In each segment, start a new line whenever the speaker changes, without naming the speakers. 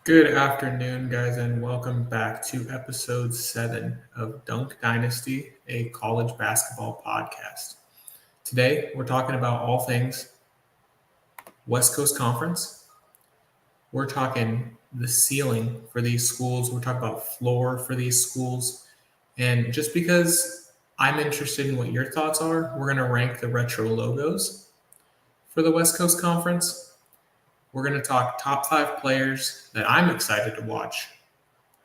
Good afternoon, guys, and welcome back to episode 7 of Dunk Dynasty, a college basketball podcast. Today, we're talking about all things West Coast Conference. We're talking the ceiling for these schools. We're talking about floor for these schools. And just because I'm interested in what your thoughts are, we're going to rank the retro logos for the West Coast Conference. We're going to talk top 5 players that I'm excited to watch.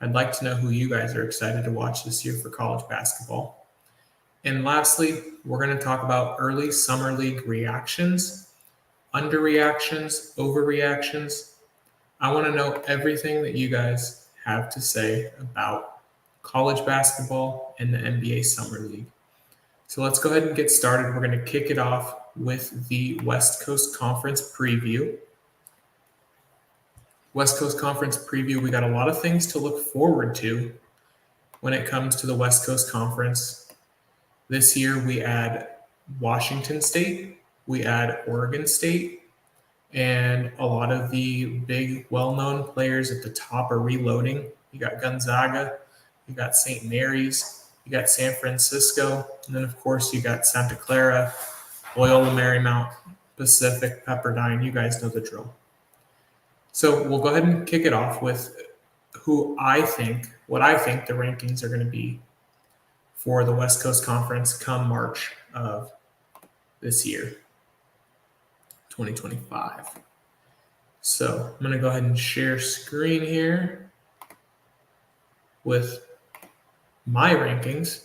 I'd like to know who you guys are excited to watch this year for college basketball. And lastly, we're going to talk about early summer league reactions, underreactions, overreactions. I want to know everything that you guys have to say about college basketball and the NBA Summer League. So let's go ahead and get started. We're going to kick it off with the West Coast Conference preview. West Coast Conference preview, we got a lot of things to look forward to when it comes to the West Coast Conference. This year we add Washington State, we add Oregon State, and a lot of the big well-known players at the top are reloading. You got Gonzaga, you got St. Mary's, you got San Francisco, and then of course you got Santa Clara, Loyola Marymount, Pacific, Pepperdine. You guys know the drill. So we'll go ahead and kick it off with what I think the rankings are going to be for the West Coast Conference come March of this year, 2025. So I'm going to go ahead and share screen here with my rankings.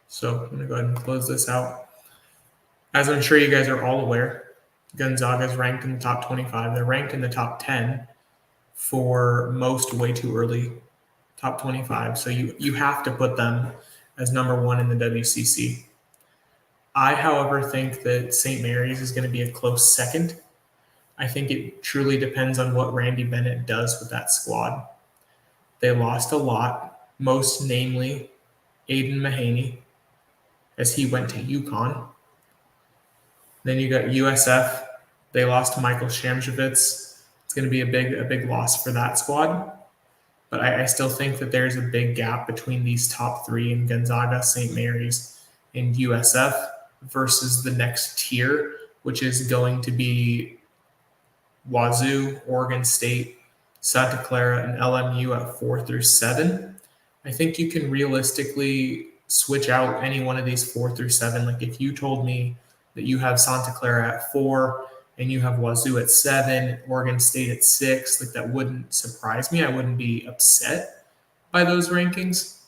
So I'm going to go ahead and close this out. As I'm sure you guys are all aware, Gonzaga is ranked in the top 25. They're ranked in the top 10 for most way too early, top 25. So you have to put them as number 1 in the WCC. I, however, think that St. Mary's is going to be a close second. I think it truly depends on what Randy Bennett does with that squad. They lost a lot, most namely Aiden Mahaney, as he went to UConn. Then you got USF. They lost Michael Shamjovitz. It's going to be a big loss for that squad. But I still think that there's a big gap between these top 3 in Gonzaga, St. Mary's, and USF versus the next tier, which is going to be Wazoo, Oregon State, Santa Clara, and LMU at 4 through 7. I think you can realistically switch out any one of these 4 through 7. Like if you told me that you have Santa Clara at 4 and you have Wazoo at 7, Oregon State at 6, like that wouldn't surprise me. I wouldn't be upset by those rankings.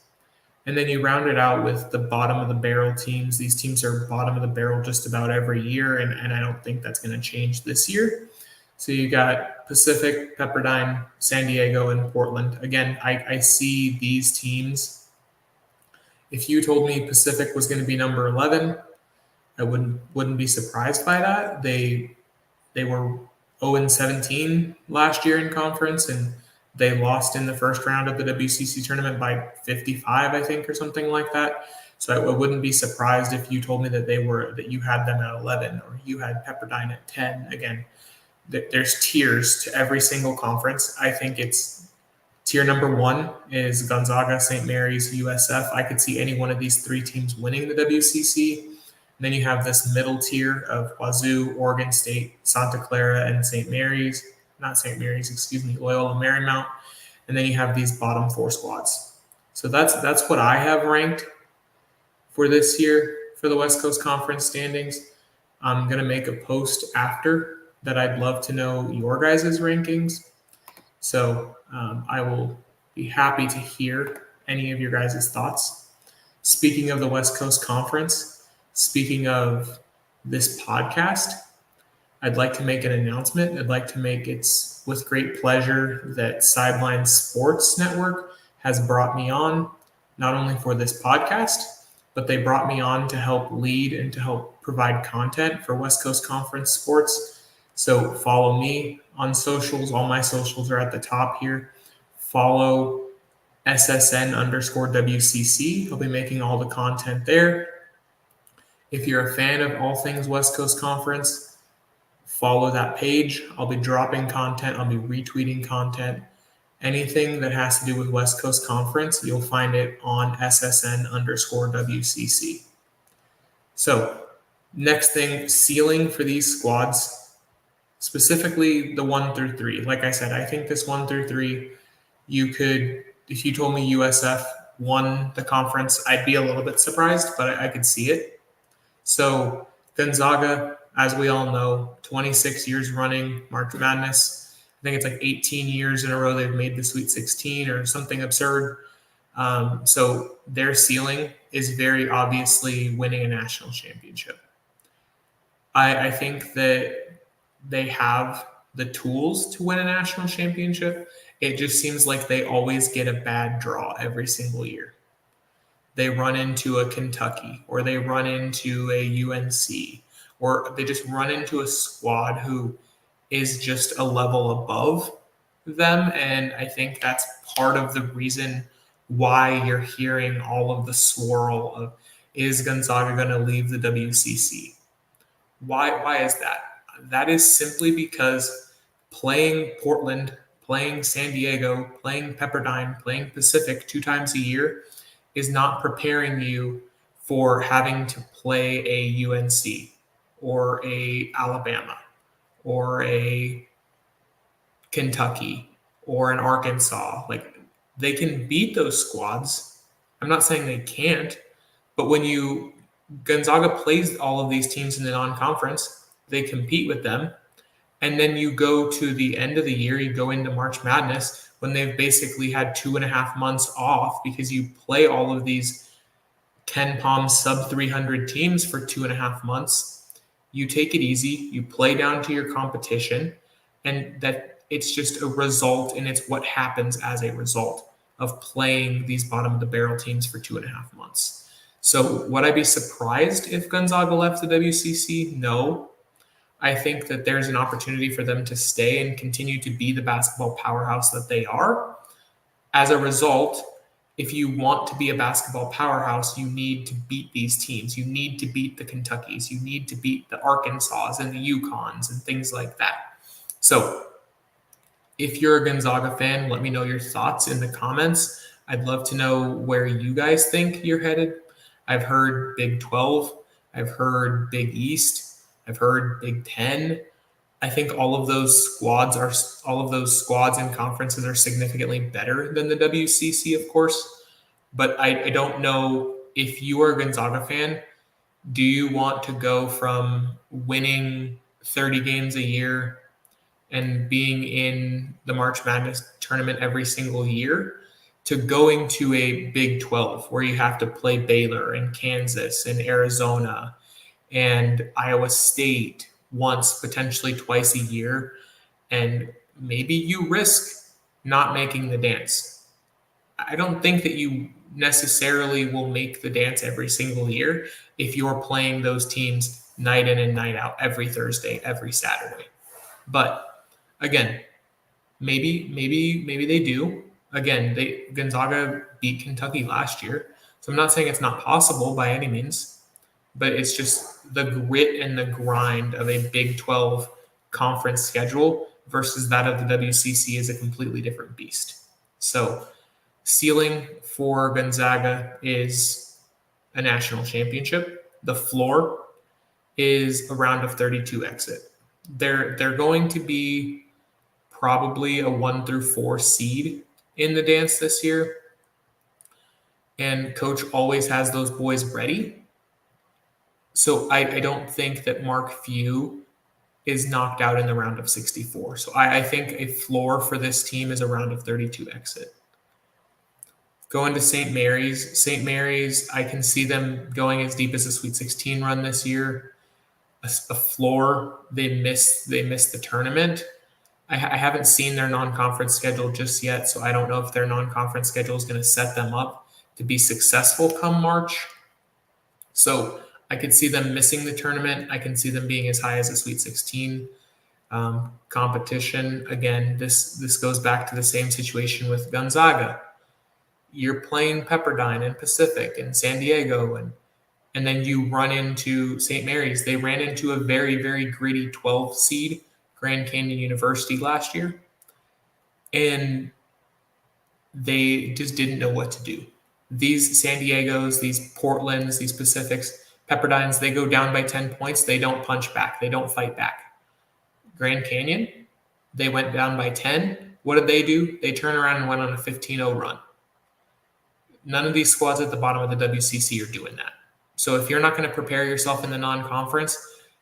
And then you round it out with the bottom of the barrel teams. These teams are bottom of the barrel just about every year, and I don't think that's going to change this year. So you got Pacific, Pepperdine, San Diego, and Portland. Again, I see these teams. If you told me Pacific was going to be number 11, I wouldn't be surprised by that. They were 0-17 last year in conference, and they lost in the first round of the WCC tournament by 55, I think, or something like that. So I wouldn't be surprised if you told me that you had them at 11 or you had Pepperdine at 10. Again, there's tiers to every single conference. I think it's tier number 1 is Gonzaga, St. Mary's, USF. I could see any one of these 3 teams winning the WCC. And then you have this middle tier of Wazoo, Oregon State, Santa Clara, and Loyola Marymount. And then you have these bottom 4 squads. So that's what I have ranked for this year for the West Coast Conference standings. I'm going to make a post after that. I'd love to know your guys' rankings. So I will be happy to hear any of your guys' thoughts. Speaking of the West Coast Conference, speaking of this podcast, I'd like to make an announcement. I'd like to make it with great pleasure that Sideline Sports Network has brought me on, not only for this podcast, but they brought me on to help lead and to help provide content for West Coast Conference sports. So follow me on socials. All my socials are at the top here. Follow SSN_WCC. I'll be making all the content there. If you're a fan of all things West Coast Conference, follow that page. I'll be dropping content. I'll be retweeting content. Anything that has to do with West Coast Conference, you'll find it on SSN_WCC. So, next thing, ceiling for these squads, specifically the 1 through 3. Like I said, I think this 1 through 3, you could, if you told me USF won the conference, I'd be a little bit surprised, but I could see it. So, Gonzaga, as we all know, 26 years running March Madness. I think it's like 18 years in a row they've made the Sweet 16 or something absurd. So their ceiling is very obviously winning a national championship. I think that they have the tools to win a national championship. It just seems like they always get a bad draw every single year. They run into a Kentucky or they run into a UNC or they just run into a squad who is just a level above them. And I think that's part of the reason why you're hearing all of the swirl of, is Gonzaga going to leave the WCC? Why is that? That is simply because playing Portland, playing San Diego, playing Pepperdine, playing Pacific 2 times a year is not preparing you for having to play a UNC or a Alabama or a Kentucky or an Arkansas. Like, they can beat those squads. I'm not saying they can't, but when Gonzaga plays all of these teams in the non-conference, they compete with them. And then you go to the end of the year, you go into March Madness when they've basically had 2.5 months off because you play all of these Ken Palm sub 300 teams for 2.5 months. You take it easy, you play down to your competition, and that it's just a result, and it's what happens as a result of playing these bottom of the barrel teams for 2.5 months. So would I be surprised if Gonzaga left the WCC? No. I think that there's an opportunity for them to stay and continue to be the basketball powerhouse that they are. As a result, if you want to be a basketball powerhouse, you need to beat these teams. You need to beat the Kentuckys. You need to beat the Arkansas and the UConns and things like that. So if you're a Gonzaga fan, let me know your thoughts in the comments. I'd love to know where you guys think you're headed. I've heard Big 12. I've heard Big East. I've heard Big 10. I think all of those squads and conferences are significantly better than the WCC, of course. But I don't know, if you are a Gonzaga fan, do you want to go from winning 30 games a year and being in the March Madness tournament every single year to going to a Big 12 where you have to play Baylor and Kansas and Arizona and Iowa State once, potentially twice a year, and maybe you risk not making the dance? I don't think that you necessarily will make the dance every single year if you're playing those teams night in and night out, every Thursday, every Saturday. But again, maybe they do. Again, Gonzaga beat Kentucky last year, so I'm not saying it's not possible by any means, but it's just the grit and the grind of a Big 12 conference schedule versus that of the WCC is a completely different beast. So ceiling for Gonzaga is a national championship. The floor is a round of 32 exit. They're going to be probably a 1 through 4 seed in the dance this year. And coach always has those boys ready. So I don't think that Mark Few is knocked out in the round of 64. So I think a floor for this team is a round of 32 exit. Going to St. Mary's. St. Mary's, I can see them going as deep as a Sweet 16 run this year. A floor, they missed the tournament. I haven't seen their non-conference schedule just yet, so I don't know if their non-conference schedule is going to set them up to be successful come March. So I could see them missing the tournament. I can see them being as high as a Sweet 16 competition. Again, this goes back to the same situation with Gonzaga. You're playing Pepperdine and Pacific and San Diego, and then you run into St. Mary's. They ran into a very, very gritty 12 seed, Grand Canyon University, last year. And they just didn't know what to do. These San Diegos, these Portlands, these Pacifics, Pepperdine's, they go down by 10 points. They don't punch back. They don't fight back. Grand Canyon, they went down by 10. What did they do? They turned around and went on a 15-0 run. None of these squads at the bottom of the WCC are doing that. So if you're not going to prepare yourself in the non-conference,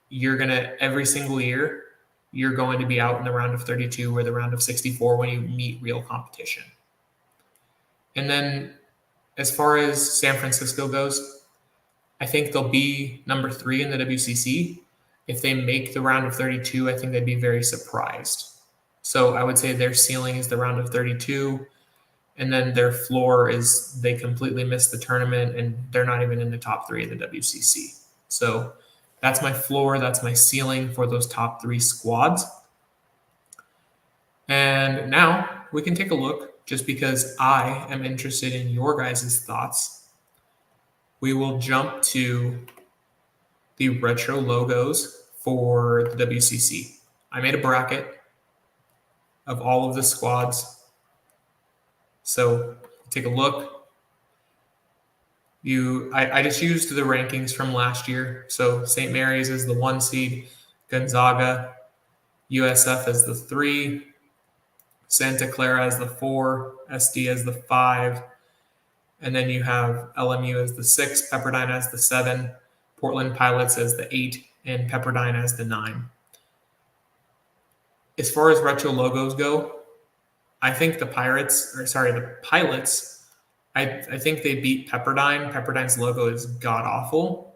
you're going to, every single year, you're going to be out in the round of 32 or the round of 64 when you meet real competition. And then as far as San Francisco goes, I think they'll be number 3 in the WCC. If they make the round of 32, I think they'd be very surprised. So I would say their ceiling is the round of 32, and then their floor is they completely missed the tournament and they're not even in the top 3 of the WCC. So that's my floor, that's my ceiling for those top 3 squads. And now we can take a look, just because I am interested in your guys' thoughts. We will jump to the retro logos for the WCC. I made a bracket of all of the squads. So take a look. I just used the rankings from last year. So St. Mary's is the 1 seed, Gonzaga, USF as the 3, Santa Clara as the 4, SD as the 5, and then you have LMU as the 6, Pepperdine as the 7, Portland Pilots as the 8, and Pepperdine as the 9. As far as retro logos go, I think the Pilots, I think they beat Pepperdine. Pepperdine's logo is god-awful.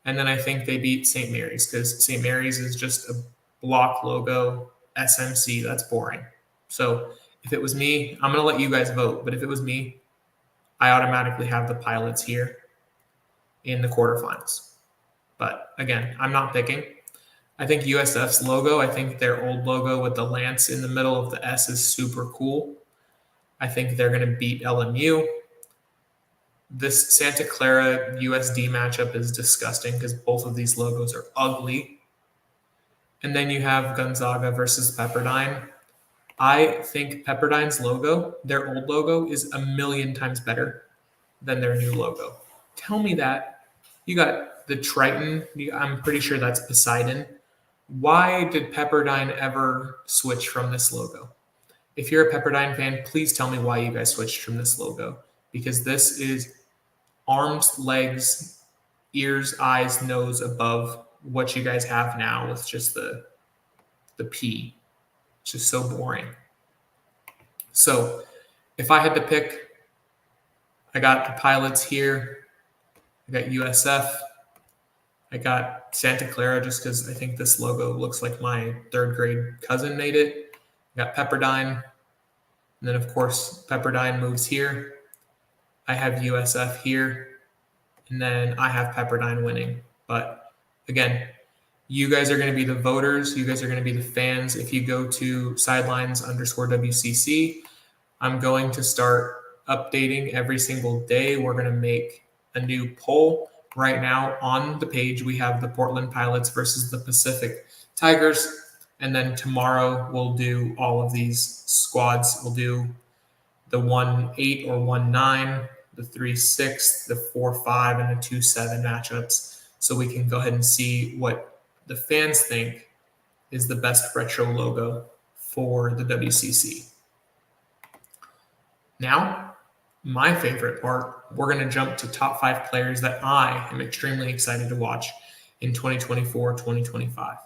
And then I think they beat St. Mary's, because St. Mary's is just a block logo, SMC. That's boring. So if it was me, I'm going to let you guys vote. But if it was me, I automatically have the Pilots here in the quarterfinals. But again, I'm not picking. I think USF's logo, I think their old logo with the lance in the middle of the S is super cool. I think they're going to beat LMU. This Santa Clara USD matchup is disgusting because both of these logos are ugly. And then you have Gonzaga versus Pepperdine. I think Pepperdine's logo, their old logo, is a million times better than their new logo. Tell me that. You got the Triton. I'm pretty sure that's Poseidon. Why did Pepperdine ever switch from this logo? If you're a Pepperdine fan, please tell me why you guys switched from this logo. Because this is arms, legs, ears, eyes, nose above what you guys have now with just the P. It's just so boring. So if I had to pick, I got the Pilots here. I got USF. I got Santa Clara just because I think this logo looks like my 3rd grade cousin made it. I got Pepperdine. And then, of course, Pepperdine moves here. I have USF here. And then I have Pepperdine winning. But again, you guys are going to be the voters. You guys are going to be the fans. If you go to sidelines_WCC, I'm going to start updating every single day. We're going to make a new poll. Right now on the page, we have the Portland Pilots versus the Pacific Tigers. And then tomorrow we'll do all of these squads. We'll do the 1-8 or 1-9, the 3-6, the 4-5, and the 2-7 matchups. So we can go ahead and see what the fans think is the best retro logo for the WCC. Now, my favorite part, we're going to jump to top 5 players that I am extremely excited to watch in 2024-2025.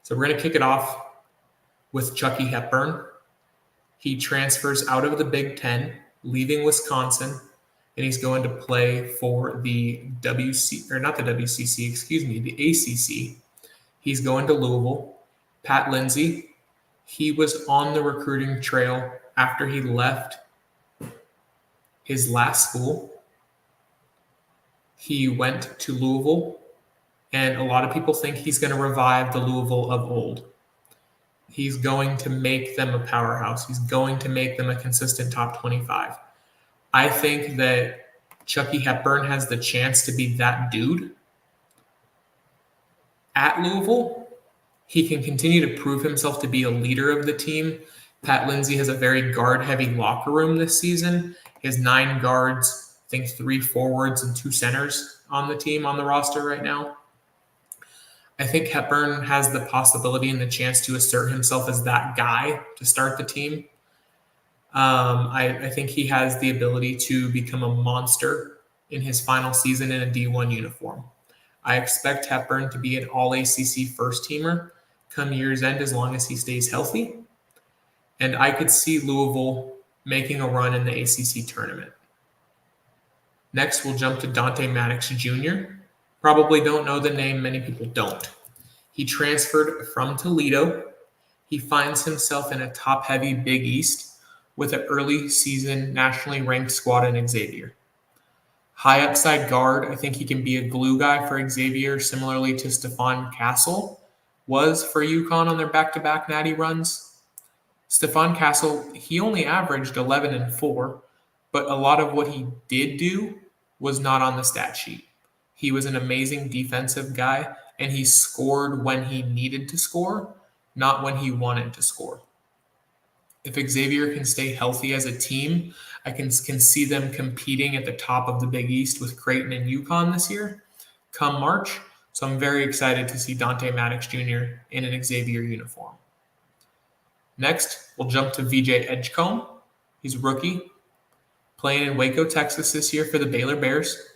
So we're going to kick it off with Chucky Hepburn. He transfers out of the Big Ten, leaving Wisconsin, and he's going to play for the the ACC. He's going to Louisville. Pat Lindsay, he was on the recruiting trail after he left his last school. He went to Louisville, and a lot of people think he's going to revive the Louisville of old. He's going to make them a powerhouse. He's going to make them a consistent top 25. I think that Chucky Hepburn has the chance to be that dude. At Louisville, he can continue to prove himself to be a leader of the team. Pat Lindsay has a very guard-heavy locker room this season. He has 9 guards, I think 3 forwards and 2 centers on the team, on the roster right now. I think Hepburn has the possibility and the chance to assert himself as that guy to start the team. I think he has the ability to become a monster in his final season in a D1 uniform. I expect Hepburn to be an all-ACC first-teamer come year's end as long as he stays healthy. And I could see Louisville making a run in the ACC tournament. Next, we'll jump to Dante Maddox Jr. Probably don't know the name, many people don't. He transferred from Toledo. He finds himself in a top-heavy Big East with an early season nationally ranked squad in Xavier. High upside guard, I think he can be a glue guy for Xavier, similarly to Stephon Castle was for UConn on their back-to-back natty runs. Stephon Castle, he only averaged 11 and 4, but a lot of what he did do was not on the stat sheet. He was an amazing defensive guy, and he scored when he needed to score, not when he wanted to score. If Xavier can stay healthy as a team, I can see them competing at the top of the Big East with Creighton and UConn this year, come March. So I'm very excited to see Dante Maddox Jr. in an Xavier uniform. Next, we'll jump to VJ Edgecombe. He's a rookie, playing in Waco, Texas this year for the Baylor Bears.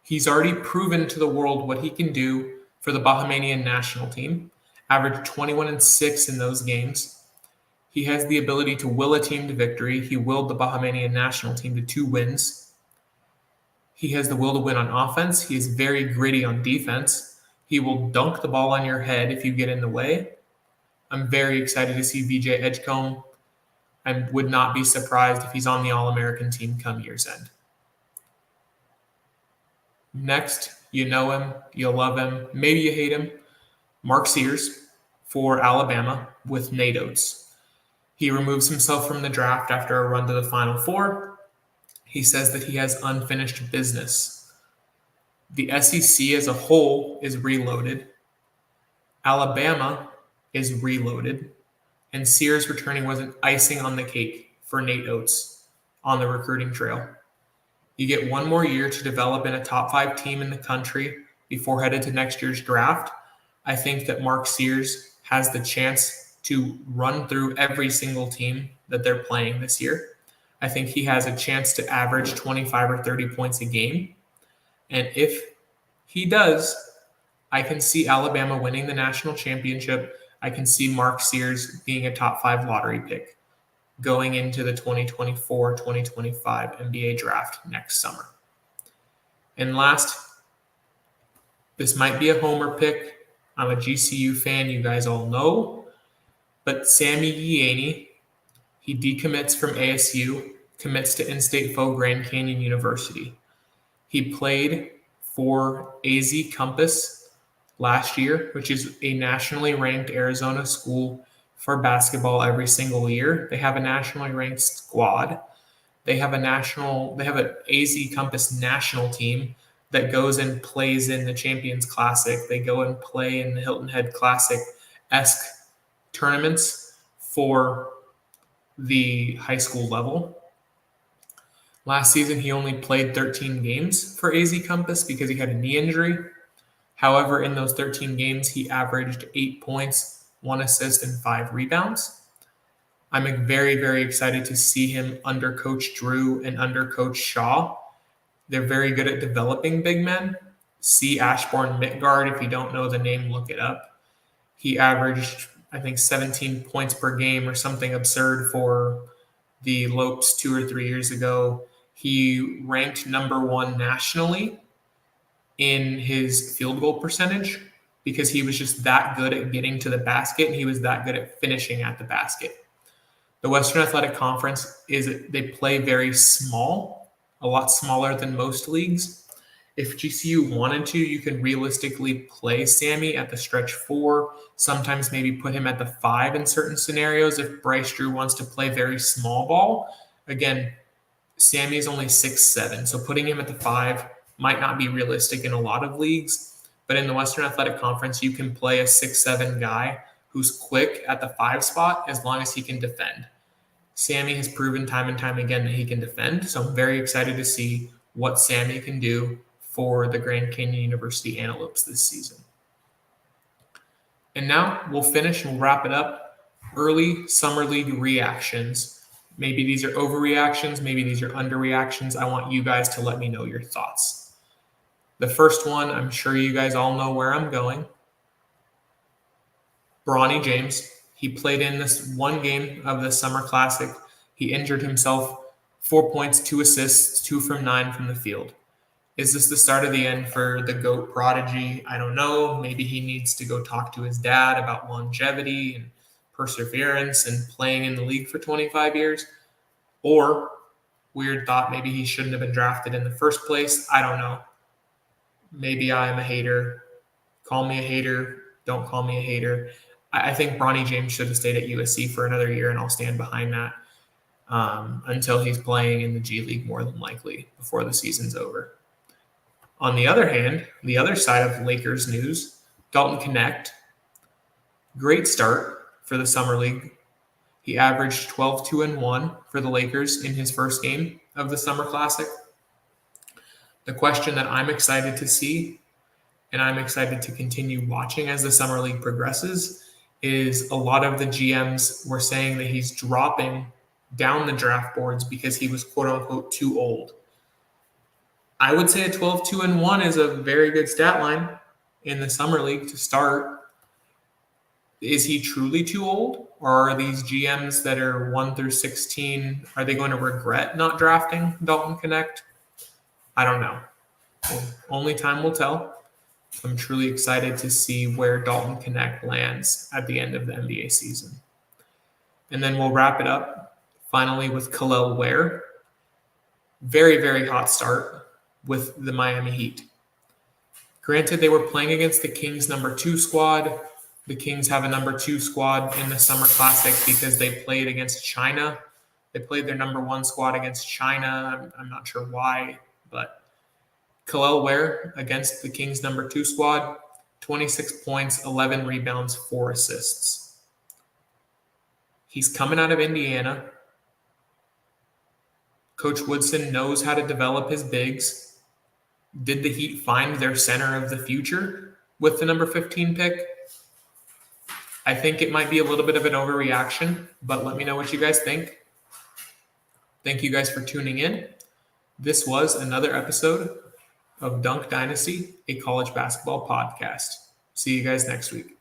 He's already proven to the world what he can do for the Bahamian national team, averaged 21 and 6 in those games. He has the ability to will a team to victory. He willed the Bahamian national team to 2 wins. He has the will to win on offense. He is very gritty on defense. He will dunk the ball on your head if you get in the way. I'm very excited to see VJ Edgecombe. I would not be surprised if he's on the All-American team come year's end. Next, you know him, you love him, maybe you hate him. Mark Sears for Alabama with Nate Oates. He removes himself from the draft after a run to the Final Four. He says that he has unfinished business. The SEC as a whole is reloaded. Alabama is reloaded. And Sears returning was an icing on the cake for Nate Oates on the recruiting trail. You get 1 more year to develop in a top 5 team in the country before headed to next year's draft. I think that Mark Sears has the chance to run through every single team that they're playing this year. I think he has a chance to average 25 or 30 points a game. And if he does, I can see Alabama winning the national championship. I can see Mark Sears being a top 5 lottery pick going into the 2024-2025 NBA draft next summer. And last, this might be a homer pick. I'm a GCU fan, you guys all know. But Sammy Yianni, he decommits from ASU, commits to in-state Faux Grand Canyon University. He played for AZ Compass last year, which is a nationally ranked Arizona school for basketball every single year. They have a nationally ranked squad. They have an AZ Compass national team that goes and plays in the Champions Classic. They go and play in the Hilton Head Classic-esque tournaments for the high school level. Last season, he only played 13 games for AZ Compass because he had a knee injury. However, in those 13 games, he averaged 8 points, 1 assist, and 5 rebounds. I'm very, very excited to see him under Coach Drew and under Coach Shaw. They're very good at developing big men. See Ashbourne Midgard. If you don't know the name, look it up. He averaged, I think, 17 points per game or something absurd for the Lopes 2 or 3 years ago. He ranked number 1 nationally in his field goal percentage because he was just that good at getting to the basket and he was that good at finishing at the basket. The Western Athletic Conference they play very small, a lot smaller than most leagues. If GCU wanted to, you can realistically play Sammy at the stretch 4, sometimes maybe put him at the 5 in certain scenarios if Bryce Drew wants to play very small ball. Again, Sammy is only 6'7", so putting him at the 5 might not be realistic in a lot of leagues, but in the Western Athletic Conference, you can play a 6'7" guy who's quick at the 5 spot as long as he can defend. Sammy has proven time and time again that he can defend, so I'm very excited to see what Sammy can do for the Grand Canyon University Antelopes this season. And now we'll finish and we'll wrap it up. Early Summer League reactions. Maybe these are overreactions, maybe these are underreactions. I want you guys to let me know your thoughts. The first one, I'm sure you guys all know where I'm going. Bronny James. He played in this one game of the Summer Classic. He injured himself, 4 points, 2 assists, 2 from 9 from the field. Is this the start of the end for the GOAT prodigy? I don't know. Maybe he needs to go talk to his dad about longevity and perseverance and playing in the league for 25 years. Or, weird thought, maybe he shouldn't have been drafted in the first place. I don't know. Maybe I'm a hater. Call me a hater. Don't call me a hater. I think Bronny James should have stayed at USC for another year, and I'll stand behind that until he's playing in the G League more than likely before the season's over. On the other hand, the other side of Lakers news, Dalton Knecht, great start for the Summer League. He averaged 12-2-1 for the Lakers in his first game of the Summer Classic. The question that I'm excited to see, and I'm excited to continue watching as the Summer League progresses, is a lot of the GMs were saying that he's dropping down the draft boards because he was quote-unquote too old. I would say a 12-2-1 is a very good stat line in the Summer League to start. Is he truly too old? Or are these GMs that are 1 through 16, are they going to regret not drafting Dalton Knecht? I don't know. Well, only time will tell. I'm truly excited to see where Dalton Knecht lands at the end of the NBA season. And then we'll wrap it up finally with Kel'el Ware. Very, very hot start with the Miami Heat. Granted, they were playing against the Kings' number 2 squad. The Kings have a number 2 squad in the Summer Classic because they played against China. They played their number 1 squad against China. I'm not sure why, but Kel'el Ware against the Kings' number 2 squad, 26 points, 11 rebounds, 4 assists. He's coming out of Indiana. Coach Woodson knows how to develop his bigs. Did the Heat find their center of the future with the number 15 pick? I think it might be a little bit of an overreaction, but let me know what you guys think. Thank you guys for tuning in. This was another episode of Dunk Dynasty, a college basketball podcast. See you guys next week.